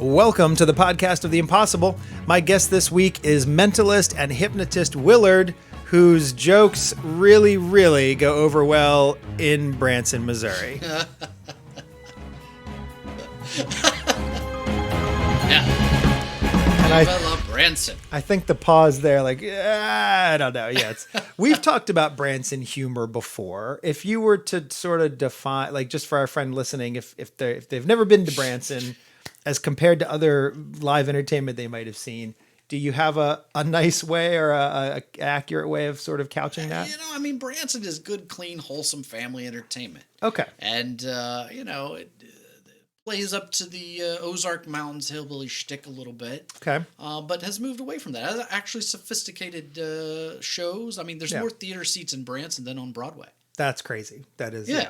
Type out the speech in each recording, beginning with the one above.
Welcome to the podcast of the impossible. My guest this week is mentalist and hypnotist Willard, whose jokes really go over well in Branson, Missouri. Yeah. And I love Branson. I think the pause there, I don't know. Yeah, we've talked about Branson humor before. If you were to sort of define, just for our friend listening, if they've never been to Branson, as compared to other live entertainment they might have seen, do you have a nice way or a accurate way of sort of couching that? Branson is good, clean, wholesome family entertainment. Okay. And, it plays up to the Ozark Mountains hillbilly shtick a little bit. Okay. But has moved away from that. Has actually sophisticated shows. There's more theater seats in Branson than on Broadway. That's crazy. That is. Yeah.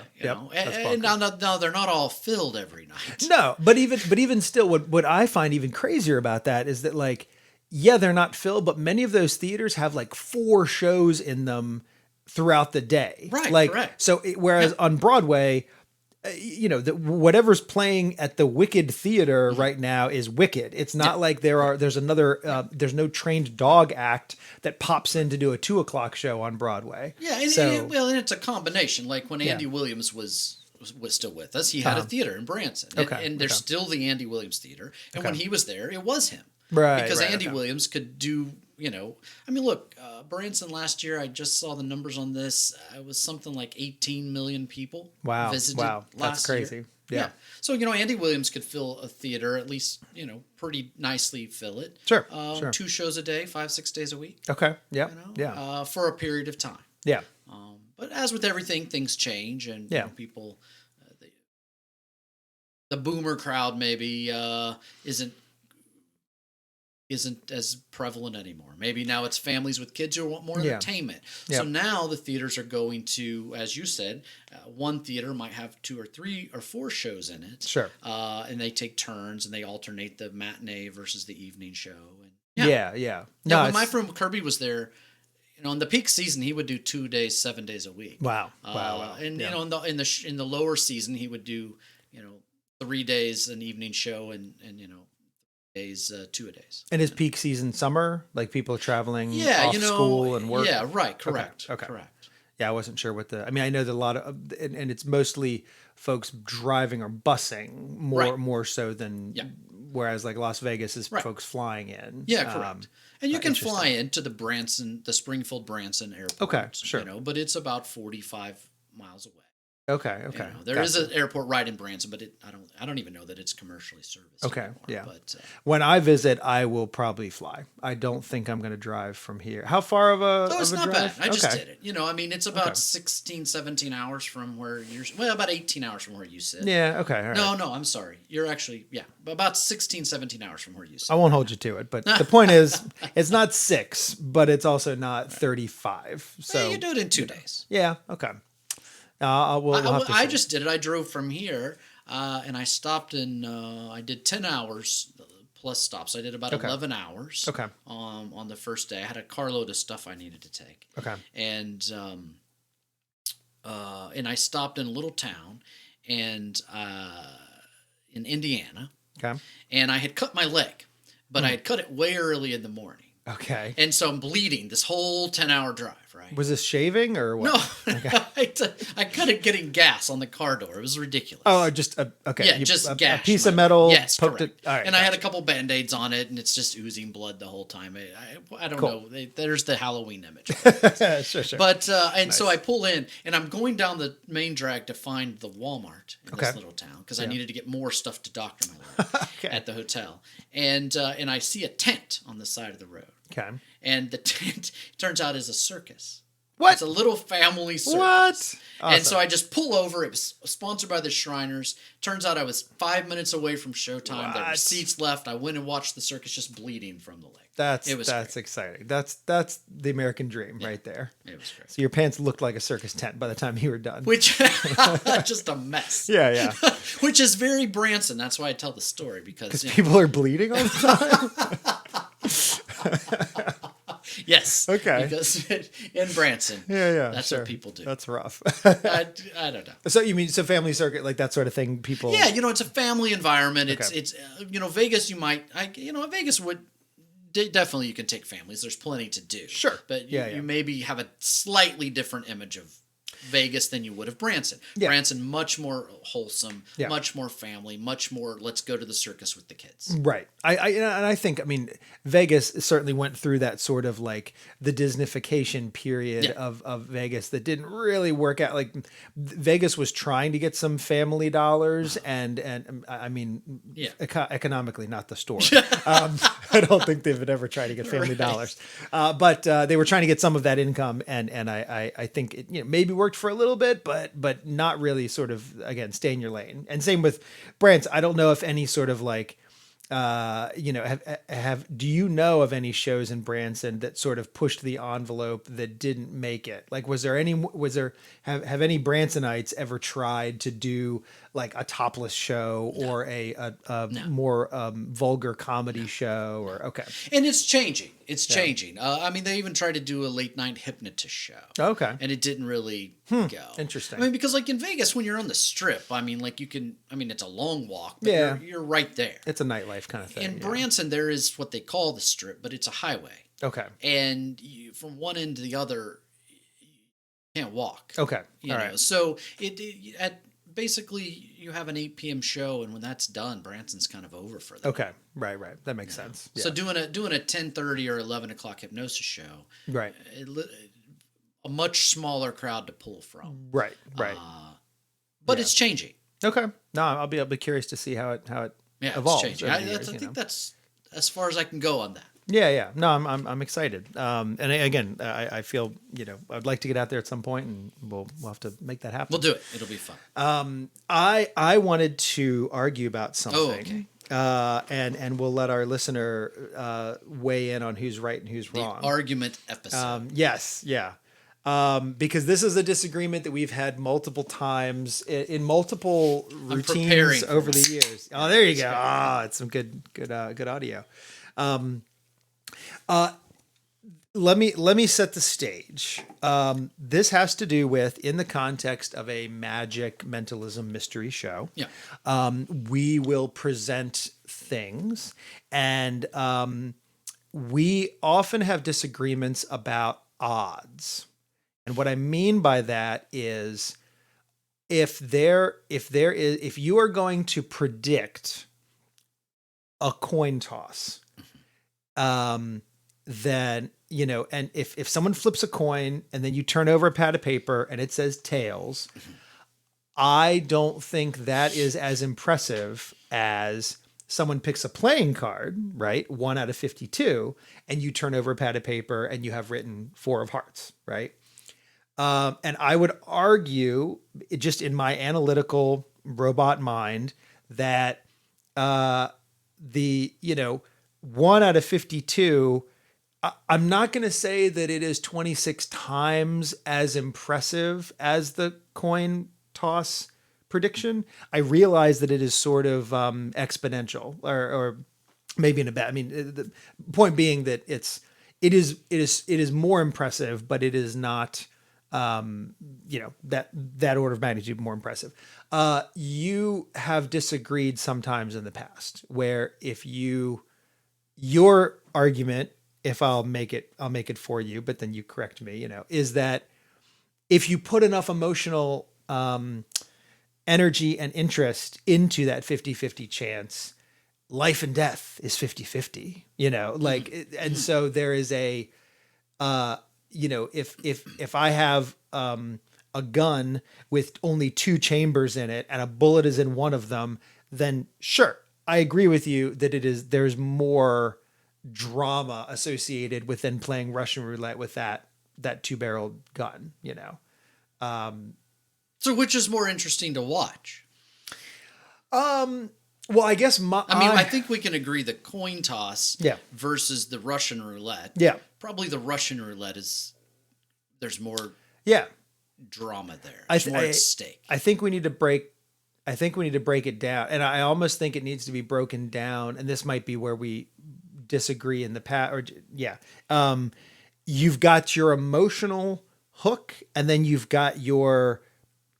And now they're not all filled every night. No, but even still, what I find even crazier about that is that they're not filled, but many of those theaters have 4 shows in them throughout the day. Right. Correct. So whereas on Broadway, whatever's playing at the Wicked Theater right now is Wicked. It's not like there's no trained dog act that pops in to do a 2:00 show on Broadway. Yeah, and it's a combination. Like when Andy Williams was still with us, he had a theater in Branson. And there's still the Andy Williams Theater. And when he was there, it was him. Right. Because Andy Williams could do, Branson last year, I just saw the numbers on this. It was something like 18 million people visited last year. That's crazy. Yeah. So, Andy Williams could fill a theater, at least, pretty nicely fill it. Sure. 2 shows a day, 5-6 days a week. Okay. Yeah. For a period of time. Yeah. But as with everything, things change and people, the boomer crowd maybe isn't as prevalent anymore. Maybe now it's families with kids who want more entertainment. So now the theaters are going to, as you said, one theater might have 2 or 3 or 4 shows in it. Sure. And they take turns and they alternate the matinee versus the evening show. And when my friend Kirby was there, in the peak season he would do 2 days, 7 days a week. Wow. And in the lower season he would do 3 days an evening show and days, 2 a days. And is peak season summer? People traveling off school and work? Yeah, right. Correct. Okay. Correct. Yeah, I wasn't sure what I know that a lot of, and it's mostly folks driving or busing more so than, whereas Las Vegas is folks flying in. Yeah, correct. And you can fly into the Springfield Branson airport. Okay, sure. But it's about 45 miles away. Okay. There is an airport right in Branson, but I don't even know that it's commercially serviced. Okay, anymore, yeah. But when I visit, I will probably fly. I don't think I'm going to drive from here. How far of a? Oh, it's of a not drive? bad. I just did it. It's about 16, 17 hours from where about 18 hours from where you sit. Yeah. Okay. All right. No, I'm sorry. You're actually about 16, 17 hours from where you sit. I won't hold you to it, but the point is, it's not 6, but it's also not 35. So you do it in 2 days. Yeah. Okay. I just did it. I drove from here, and I stopped I did 10 hours plus stops. I did about 11 hours. Okay. On the first day, I had a carload of stuff I needed to take. Okay. And I stopped in a little town, and in Indiana. Okay. And I had cut my leg, but I had cut it way early in the morning. Okay. And so I'm bleeding this whole 10-hour drive, right? Was this shaving or what? No. Okay. I cut it getting gas on the car door. It was ridiculous. Oh, just okay. Yeah, just gas. A piece of metal. Yes, poked correct. It. All right, and I had a couple Band-Aids on it, and it's just oozing blood the whole time. I don't know. There's the Halloween image. Sure. But so I pull in, and I'm going down the main drag to find the Walmart in this little town because I needed to get more stuff to doctor my leg at the hotel. And I see a tent on the side of the road. Okay. And the tent, turns out, is a circus. What? It's a little family circus. What? Awesome. And so I just pull over. It was sponsored by the Shriners. Turns out I was 5 minutes away from showtime. There were seats left. I went and watched the circus just bleeding from the leg. That's exciting. That's the American dream right there. It was great. So your pants looked like a circus tent by the time you were done. Which, just a mess. Yeah. Which is very Branson. That's why I tell the story because people are bleeding all the time. Yes. Okay. Because in Branson, that's what people do. That's rough. I don't know. So you mean family circuit, like that sort of thing? People. Yeah, it's a family environment. It's Vegas. Vegas would. Definitely, you can take families. There's plenty to do. Sure. But you maybe have a slightly different image of Vegas than you would of Branson. Yeah. Branson, much more wholesome, much more family, much more let's go to the circus with the kids. Right. I think, Vegas certainly went through that sort of like the Disneyfication period of Vegas that didn't really work out. Like Vegas was trying to get some family dollars economically, not the store. I don't think they've ever tried to get family dollars. But they were trying to get some of that income. And I think it maybe worked for a little bit, but not really sort of, again, stay in your lane. And same with Branson. I don't know if any sort of like, do you know of any shows in Branson that sort of pushed the envelope that didn't make it? Like, have any Bransonites ever tried to do like a topless show or a more vulgar comedy show or And it's changing. It's changing. They even tried to do a late night hypnotist show. Okay. And it didn't really go. Interesting. Because like in Vegas, when you're on the strip, it's a long walk, but you're right there. It's a nightlife kind of thing. In Branson, there is what they call the strip, but it's a highway. Okay. And from one end to the other, you can't walk. Okay. All right. So basically you have an 8 p.m. show, and when that's done, Branson's kind of over for that. Okay. Right. That makes sense. Yeah. So doing a 10:30 or 11 o'clock hypnosis show, right, a much smaller crowd to pull from. Right. But it's changing. Okay. No, I'll be curious to see how it evolves. It's changing. I think that's as far as I can go on that. Yeah. No, I'm excited. And again, I feel, I'd like to get out there at some point, and we'll have to make that happen. We'll do it. It'll be fun. I wanted to argue about something. Oh, okay. And we'll let our listener weigh in on who's right and who's wrong. The argument episode. Yes. Yeah. Because this is a disagreement that we've had multiple times in multiple routines over the years. Oh, there you go. It's some good audio. Let me set the stage. This has to do with, in the context of a magic mentalism mystery show. Yeah. We will present things, and we often have disagreements about odds. And what I mean by that is, if you are going to predict a coin toss, then, and if someone flips a coin and then you turn over a pad of paper and it says tails, I don't think that is as impressive as someone picks a playing card, right? 1 out of 52, and you turn over a pad of paper and you have written 4 of hearts, right? And I would argue, just in my analytical robot mind, that 1 out of 52, I'm not going to say that it is 26 times as impressive as the coin toss prediction. I realize that it is sort of exponential, or maybe in a bad. The point being that it is more impressive, but it is not. That order of magnitude more impressive. You have disagreed sometimes in the past, where your argument, if I'll make it for you, but then you correct me, is that if you put enough emotional energy and interest into that 50-50 chance, life and death is 50-50, and so there is a, if I have a gun with only 2 chambers in it and a bullet is in one of them, then sure, I agree with you that there's more drama associated with then playing Russian roulette with that 2-barreled gun, So which is more interesting to watch? Well, I guess I think we can agree the coin toss versus the Russian roulette. Yeah. Probably the Russian roulette there's more drama there. There's more at stake. I think we need to break it down. And I almost think it needs to be broken down. And this might be where we disagree in the past, you've got your emotional hook, and then you've got your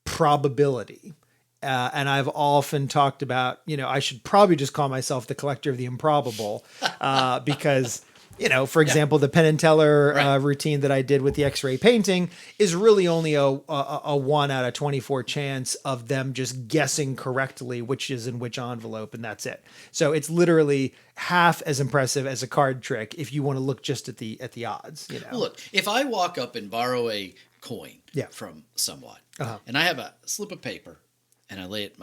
probability. And I've often talked about, I should probably just call myself the collector of the improbable, because, for example, the Penn and Teller routine that I did with the X-ray painting is really only a 1 out of 24 chance of them just guessing correctly which is in which envelope, and that's it. So it's literally half as impressive as a card trick if you want to look just at the odds. Look, if I walk up and borrow a coin from someone, and I have a slip of paper, and I lay it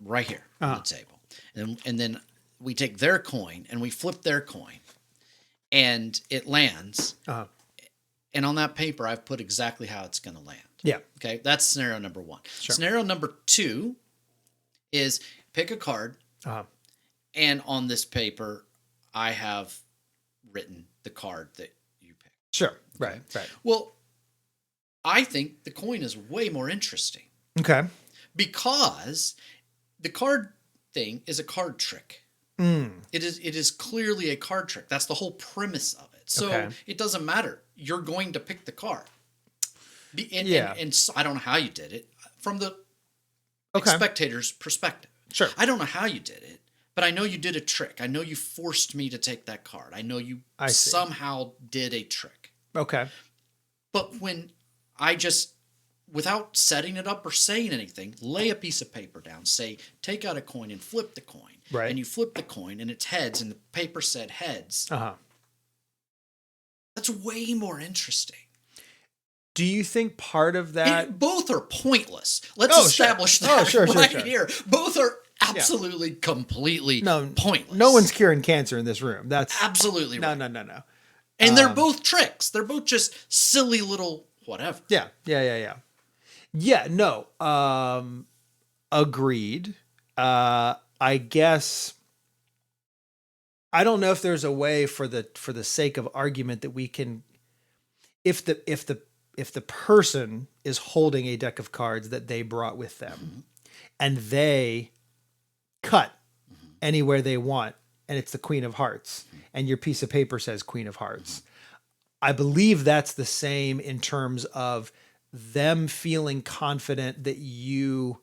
right here on the table. And then we take their coin and we flip their coin, and it lands. And on that paper, I've put exactly how it's going to land. Yeah. Okay. That's scenario number 1. Sure. Scenario number 2 is pick a card. And on this paper, I have written the card that you pick. Sure. Right. Right. Well, I think the coin is way more interesting. Okay. Because the card thing is a card trick. It is clearly a card trick. That's the whole premise of it. So it doesn't matter. You're going to pick the card. And so I don't know how you did it from the spectator's perspective. Sure. I don't know how you did it, but I know you did a trick. I know you forced me to take that card. I know you somehow did a trick. Okay. But when I just, without setting it up or saying anything, lay a piece of paper down, say, take out a coin and flip the coin. Right. And you flip the coin and it's heads and the paper said heads. That's way more interesting. Do you think part of that... both are pointless. Let's establish that here. Both are absolutely, completely pointless. No one's curing cancer in this room. That's absolutely right. No. And they're both tricks. They're both just silly little whatever. Yeah, no. Agreed. I guess I don't know if there's a way for the sake of argument that we can, if the person is holding a deck of cards that they brought with them and they cut anywhere they want, and it's the Queen of Hearts, and your piece of paper says Queen of Hearts. I believe that's the same in terms of them feeling confident that you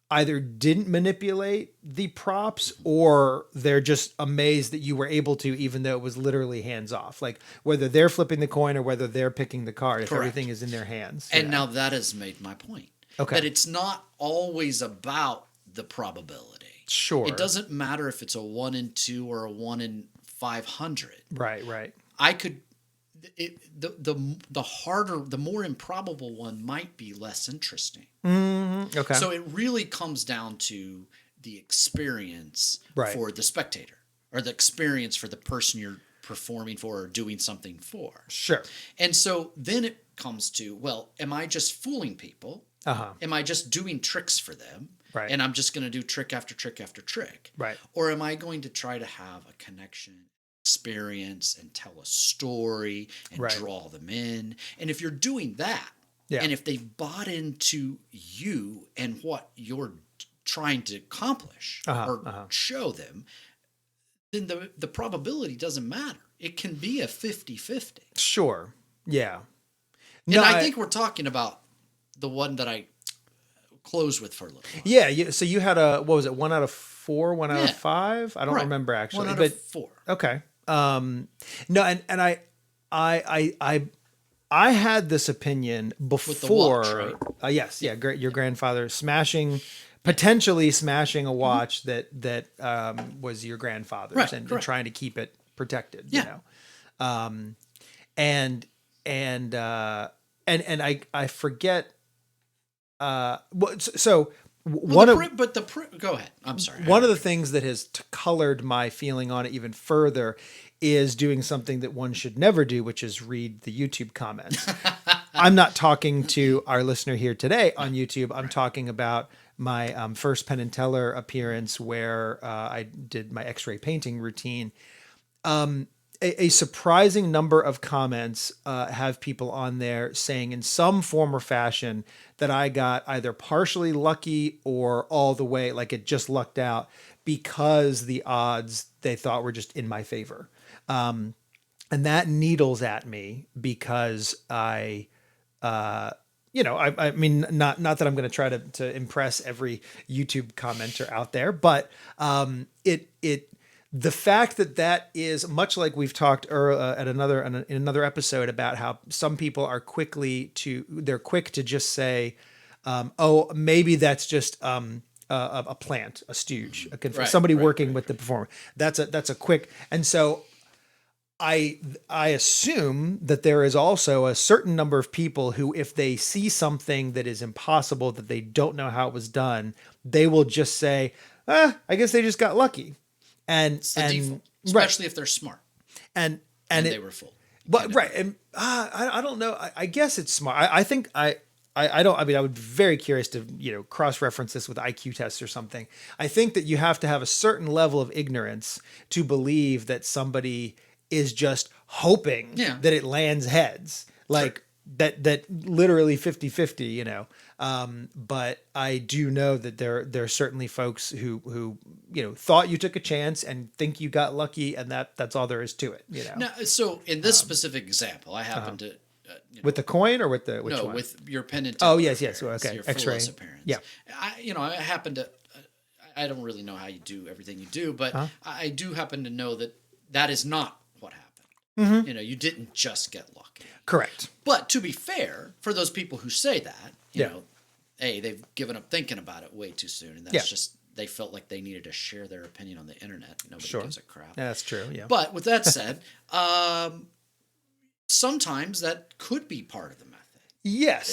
either didn't manipulate the props or they're just amazed that you were able to, even though it was literally hands off. Like whether they're flipping the coin or whether they're picking the card, if everything is in their hands. And now that has made my point. Okay. That it's not always about the probability. Sure. It doesn't matter if it's a 1 in 2 or a 1 in 500. Right. I could... the harder, the more improbable one might be less interesting. Okay. So it really comes down to the experience for the spectator, or the experience for the person you're performing for or doing something for. Sure. And so then it comes to, well, am I just fooling people? Am I just doing tricks for them? Right. And I'm just going to do trick after trick after trick. Right. Or am I going to try to have a connection, experience, and tell a story and draw them in? And if you're doing that, and if they've bought into you and what you're trying to accomplish or show them, then the probability doesn't matter. It can be a 50-50. Sure. Yeah. And I think we're talking about the one that I closed with for a little while. Yeah. So you had what was it? 1 out of 4, 1 out of 5? I don't remember actually. 1 out of 4. Okay. No, and I had this opinion before. With the watch, right? Yes, yeah. Your grandfather potentially smashing a watch that was your grandfather's, and trying to keep it protected. Yeah. And I forget. So. Go ahead. I'm sorry. One of the things that has colored my feeling on it even further is doing something that one should never do, which is read the YouTube comments. I'm not talking to our listener here today on YouTube. I'm talking about my first Penn and Teller appearance where I did my X-ray painting routine. A surprising number of comments have people on there saying in some form or fashion that I got either partially lucky or all the way, like it just lucked out because the odds they thought were just in my favor. And that needles at me because I mean, not that I'm going to try to impress every YouTube commenter out there, but the fact that is much like we've talked in another episode about how some people are quick to just say, oh, maybe that's just a plant, a stooge, somebody working with the performer. That's a quick, and so I assume that there is also a certain number of people who, if they see something that is impossible, that they don't know how it was done, they will just say, I guess they just got lucky. And default, especially if they're smart. And they were full. But right. And I don't know. I guess it's smart. I think I don't, I mean, I would be very curious to, cross-reference this with IQ tests or something. I think that you have to have a certain level of ignorance to believe that somebody is just hoping that it lands heads, like that literally 50-50, but I do know that there are certainly folks who thought you took a chance and think you got lucky, and that's all there is to it. Now, so in this specific example, I happen to with the coin or with the which one? With your pen and oh yes okay, your X-ray appearance. Yeah, I happen to I don't really know how you do everything you do, but I do happen to know that is not what happened. Mm-hmm. You didn't just get lucky. Correct. But to be fair, for those people who say that, you know, hey, they've given up thinking about it way too soon, and that's just they felt like they needed to share their opinion on the internet. Nobody gives a crap. Yeah, that's true. Yeah. But with that said, sometimes that could be part of the method. Yes.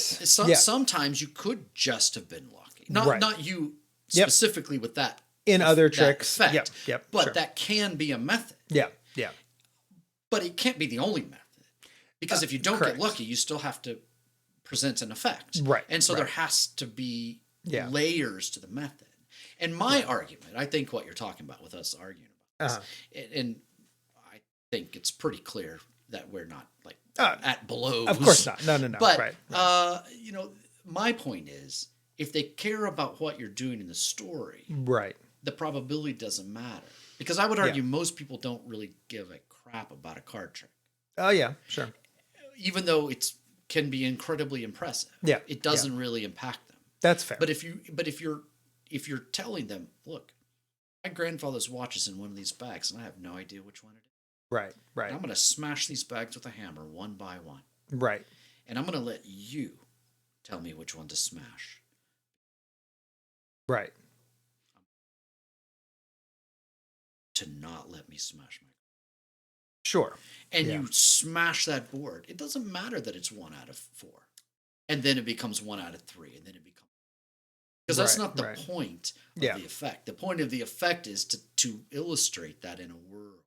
Sometimes you could just have been lucky. Not you specifically with that. In other tricks. Effect, Yep. But that can be a method. Yeah. But it can't be the only method. Because if you don't get lucky, you still have to present an effect. Right. And so there has to be layers to the method. And my argument, I think what you're talking about with us arguing about this, and I think it's pretty clear that we're not like at blows. Of course not. No. But, right. My point is, if they care about what you're doing in the story, the probability doesn't matter. Because I would argue most people don't really give a crap about a card trick. Oh, yeah, sure. Even though it can be incredibly impressive. Yeah. It doesn't really impact them. That's fair. But if you're telling them, look, my grandfather's watch is in one of these bags and I have no idea which one it is. Right. And I'm going to smash these bags with a hammer one by one. Right. And I'm going to let you tell me which one to smash. Right. To not let me smash my. Sure. And you smash that board. It doesn't matter that it's 1 out of 4. And then it becomes 1 out of 3. And then it becomes. Because that's not the point of the effect. The point of the effect is to illustrate that in a world.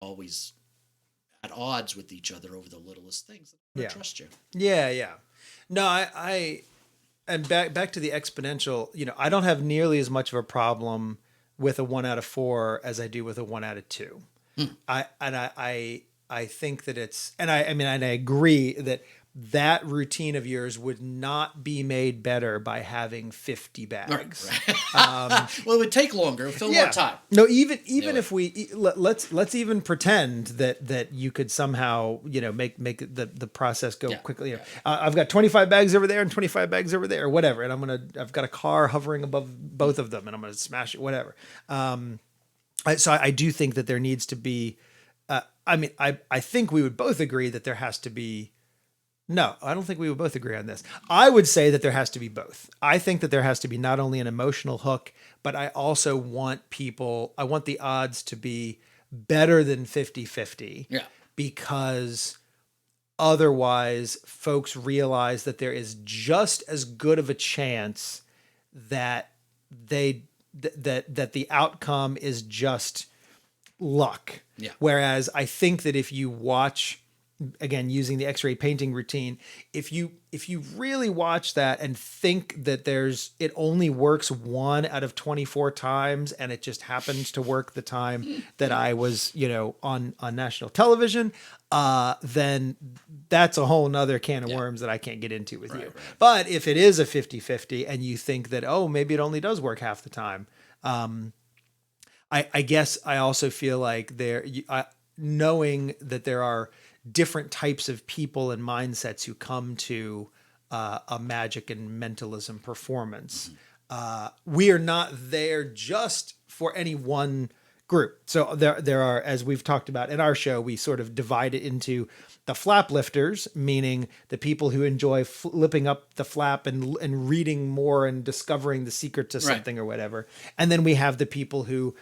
Always at odds with each other over the littlest things. I don't trust you. Yeah. No, I and back to the exponential, I don't have nearly as much of a problem with a 1 out of 4 as I do with a 1 out of 2. I think that it's, and I agree that routine of yours would not be made better by having 50 bags. Right. Well, it would take longer, fill more time. No, even if let's even pretend that you could somehow make the process go quickly. I've got 25 bags over there and 25 bags over there, or whatever, and I've got a car hovering above both of them, and I'm gonna smash it, whatever. So I do think that there needs to be. I think we would both agree that there has to be. No, I don't think we would both agree on this. I would say that there has to be both. I think that there has to be not only an emotional hook, but I also want the odds to be better than 50-50. Yeah. Because otherwise folks realize that there is just as good of a chance that that the outcome is just luck. Yeah. Whereas I think that if you watch, again, using the X-ray painting routine, if you really watch that and think that it only works 1 out of 24 times, and it just happens to work the time that I was, on national television, then that's a whole nother can of worms that I can't get into with you. Right. But if it is a 50-50 and you think that, maybe it only does work half the time, I guess I also feel like knowing that there are different types of people and mindsets who come to a magic and mentalism performance. We are not there just for any one group. So there are, as we've talked about in our show, we sort of divide it into the flap lifters, meaning the people who enjoy flipping up the flap and reading more and discovering the secret to something or whatever. And then we have the people who,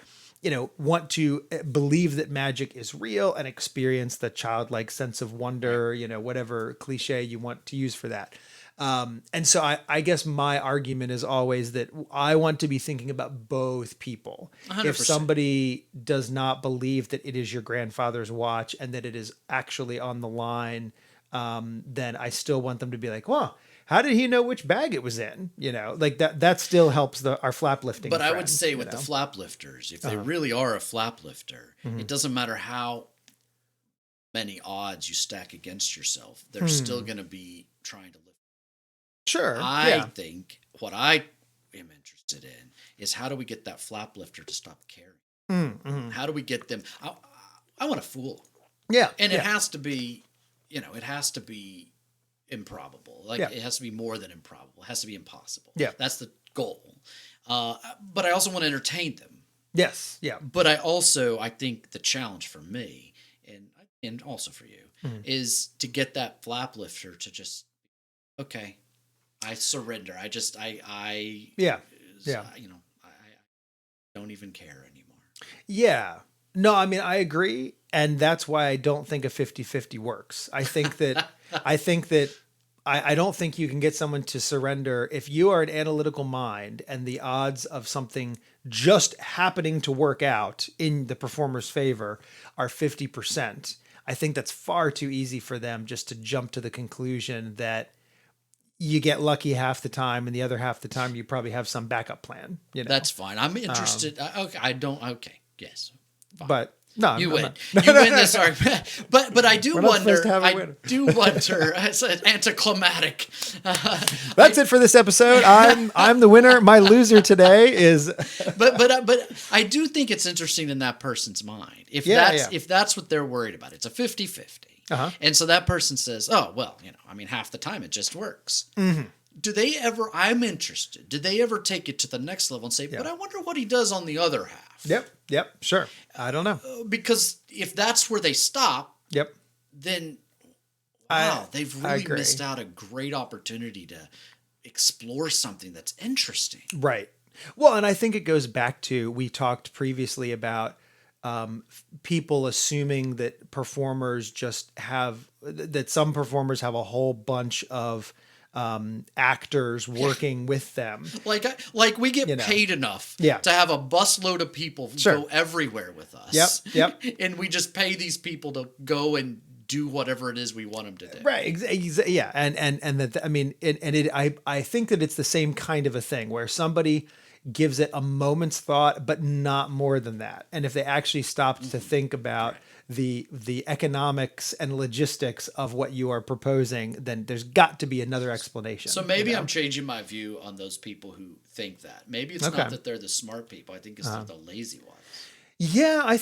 want to believe that magic is real and experience the childlike sense of wonder, whatever cliche you want to use for that. And so I guess my argument is always that I want to be thinking about both people. 100%. If somebody does not believe that it is your grandfather's watch and that it is actually on the line, then I still want them to be like, well, how did he know which bag it was in? Like that still helps our flap lifting. But friend, I would say with the flap lifters, if they really are a flap lifter, it doesn't matter how many odds you stack against yourself, they're still going to be trying to lift. Sure. I think what I am interested in is how do we get that flap lifter to stop caring? How do we get them? I want to fool them. Yeah. And it has to be, it has to be improbable. Like it has to be more than improbable. It has to be impossible. Yeah. That's the goal. But I also want to entertain them. Yes. Yeah. But I think the challenge for me and also for you is to get that flap lifter to just, okay, I surrender. I don't even care anymore. Yeah. No, I mean, I agree. And that's why I don't think a 50-50 works. I think that, I don't think you can get someone to surrender if you are an analytical mind and the odds of something just happening to work out in the performer's favor are 50%. I think that's far too easy for them just to jump to the conclusion that you get lucky half the time and the other half the time you probably have some backup plan. That's fine. I'm interested. Okay. Yes. Fine. But no, you win. You win this argument. But I do wonder. It's anticlimactic. That's it for this episode. I'm the winner. My loser today is. But I do think it's interesting in that person's mind. If that's what they're worried about, it's a 50-50. And so that person says, oh, well, half the time it just works. Do they ever, I'm interested, did they ever take it to the next level and say, but I wonder what he does on the other half? Yep, sure. I don't know. Because if that's where they stop, then, wow, they've really missed out a great opportunity to explore something that's interesting. Right. Well, and I think it goes back to, we talked previously about people assuming that performers that some performers have a whole bunch of actors working with them. Like we get paid enough to have a busload of people go everywhere with us. Yep. And we just pay these people to go and do whatever it is we want them to do. Right. Yeah. And that, I think that it's the same kind of a thing where somebody gives it a moment's thought, but not more than that. And if they actually stopped to think about the economics and logistics of what you are proposing, then there's got to be another explanation. So maybe I'm changing my view on those people who think that. Maybe it's not that they're the smart people. I think it's they're the lazy ones. Yeah,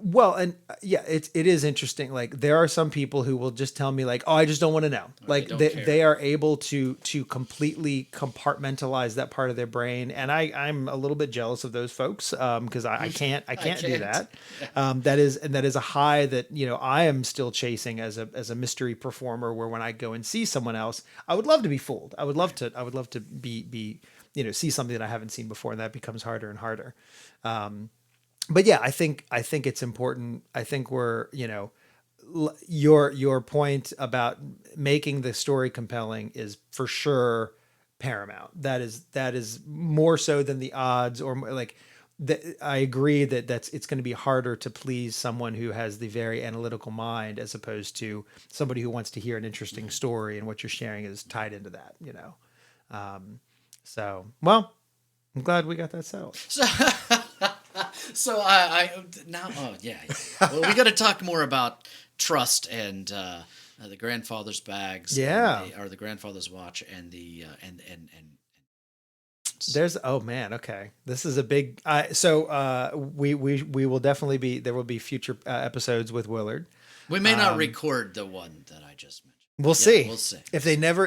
well, and it is interesting. Like there are some people who will just tell me like, oh, I just don't want to know. Like they are able to completely compartmentalize that part of their brain. And I'm a little bit jealous of those folks. Cause I can't do that. That is a high that, I am still chasing as a mystery performer, where when I go and see someone else, I would love to be fooled. I would love to be, see something that I haven't seen before, and that becomes harder and harder. But yeah, I think it's important. I think we're, your point about making the story compelling is for sure paramount. That is more so than the odds, or like I agree that it's going to be harder to please someone who has the very analytical mind as opposed to somebody who wants to hear an interesting story, and what you're sharing is tied into that, So, well, I'm glad we got that settled. So well, we got to talk more about trust and the grandfather's bags, or the grandfather's watch, and the and mountains. Oh man, okay. This is a big. We will definitely be. There will be future episodes with Willard. We may not record the one that I just mentioned. We'll see. We'll see. If they never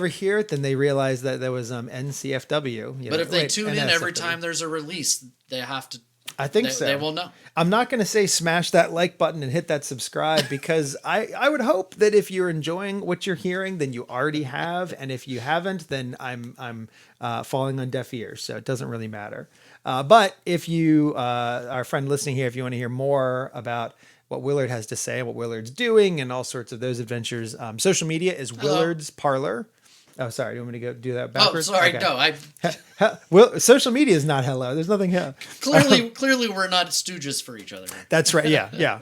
hear it, then they realize that there was NCFW. But if they tune in every time there's a release, they have to. I think so. They will know. I'm not going to say smash that like button and hit that subscribe because I would hope that if you're enjoying what you're hearing, then you already have, and if you haven't, then I'm falling on deaf ears. So it doesn't really matter. But if you, our friend listening here, if you want to hear more about what Willard has to say, what Willard's doing, and all sorts of those adventures, social media is Willard's Parlor. Oh, sorry. You want me to go do that backwards? Oh, sorry. Okay. No, well, social media is not hello. There's nothing here. Clearly, we're not stooges for each other. That's right. Yeah.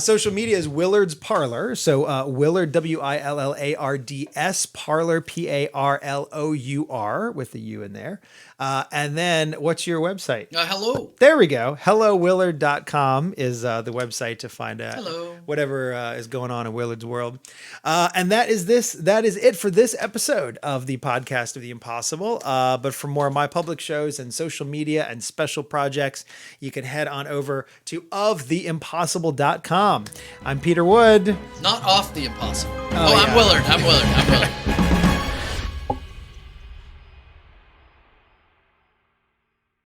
Social media is Willard's Parlor. So Willard, WILLARDS, Parlor, PARLOUR, with the U in there. And then what's your website? Hello. There we go. HelloWillard.com is the website to find out whatever is going on in Willard's world. And that is it for this episode of the Podcast of the Impossible. But for more of my public shows and social media and special projects, you can head on over to oftheimpossible.com. I'm Peter Wood. Not off the impossible. I'm Willard.